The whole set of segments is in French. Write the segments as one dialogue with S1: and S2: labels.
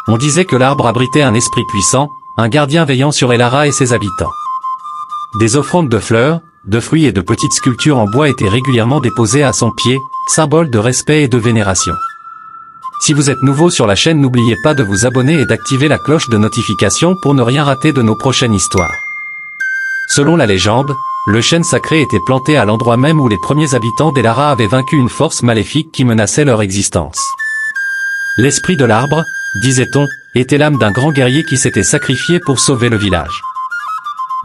S1: on disait que l'arbre abritait un esprit puissant, un gardien veillant sur Elara et ses habitants. Des offrandes de fleurs, de fruits et de petites sculptures en bois étaient régulièrement déposées à son pied, symbole de respect et de vénération. Si vous êtes nouveau sur la chaîne, n'oubliez pas de vous abonner et d'activer la cloche de notification pour ne rien rater de nos prochaines histoires. Selon la légende, le chêne sacré était planté à l'endroit même où les premiers habitants d'Elara avaient vaincu une force maléfique qui menaçait leur existence. L'esprit de l'arbre, disait-on, était l'âme d'un grand guerrier qui s'était sacrifié pour sauver le village.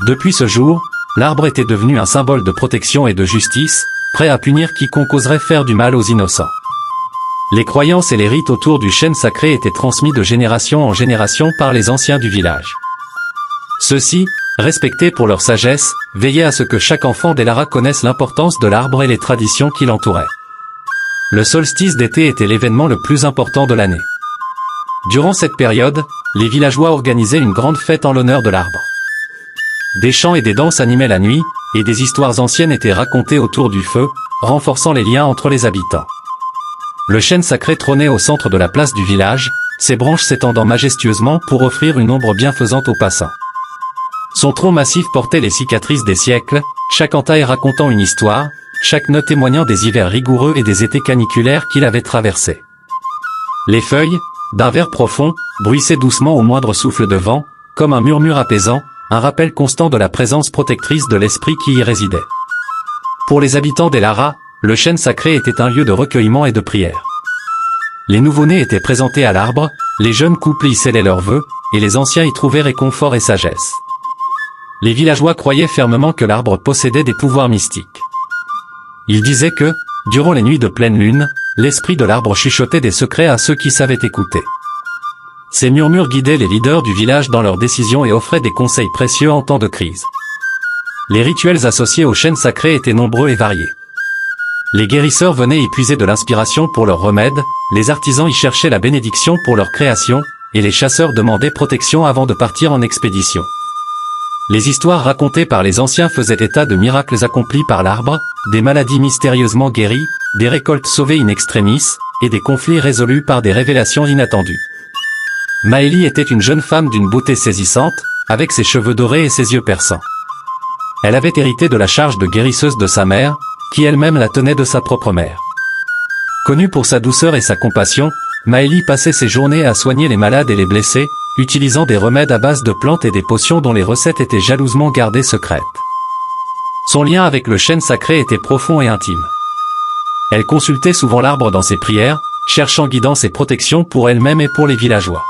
S1: Depuis ce jour, l'arbre était devenu un symbole de protection et de justice, prêt à punir quiconque oserait faire du mal aux innocents. Les croyances et les rites autour du chêne sacré étaient transmis de génération en génération par les anciens du village. Ceux-ci, respectés pour leur sagesse, veillaient à ce que chaque enfant d'Elara connaisse l'importance de l'arbre et les traditions qui l'entouraient. Le solstice d'été était l'événement le plus important de l'année. Durant cette période, les villageois organisaient une grande fête en l'honneur de l'arbre. Des chants et des danses animaient la nuit, et des histoires anciennes étaient racontées autour du feu, renforçant les liens entre les habitants. Le chêne sacré trônait au centre de la place du village, ses branches s'étendant majestueusement pour offrir une ombre bienfaisante aux passants. Son tronc massif portait les cicatrices des siècles, chaque entaille racontant une histoire, chaque note témoignant des hivers rigoureux et des étés caniculaires qu'il avait traversés. Les feuilles, d'un vert profond, bruissaient doucement au moindre souffle de vent, comme un murmure apaisant, un rappel constant de la présence protectrice de l'esprit qui y résidait. Pour les habitants d'Elara, le chêne sacré était un lieu de recueillement et de prière. Les nouveau-nés étaient présentés à l'arbre, les jeunes couples y scellaient leurs vœux, et les anciens y trouvaient réconfort et sagesse. Les villageois croyaient fermement que l'arbre possédait des pouvoirs mystiques. Ils disaient que, durant les nuits de pleine lune, l'esprit de l'arbre chuchotait des secrets à ceux qui savaient écouter. Ces murmures guidaient les leaders du village dans leurs décisions et offraient des conseils précieux en temps de crise. Les rituels associés au chêne sacré étaient nombreux et variés. Les guérisseurs venaient y puiser de l'inspiration pour leurs remèdes, les artisans y cherchaient la bénédiction pour leur création, et les chasseurs demandaient protection avant de partir en expédition. Les histoires racontées par les anciens faisaient état de miracles accomplis par l'arbre, des maladies mystérieusement guéries, des récoltes sauvées in extremis, et des conflits résolus par des révélations inattendues. Maëlie était une jeune femme d'une beauté saisissante, avec ses cheveux dorés et ses yeux perçants. Elle avait hérité de la charge de guérisseuse de sa mère, qui elle-même la tenait de sa propre mère. Connue pour sa douceur et sa compassion, Maëlie passait ses journées à soigner les malades et les blessés, utilisant des remèdes à base de plantes et des potions dont les recettes étaient jalousement gardées secrètes. Son lien avec le chêne sacré était profond et intime. Elle consultait souvent l'arbre dans ses prières, cherchant guidance et protection pour elle-même et pour les villageois.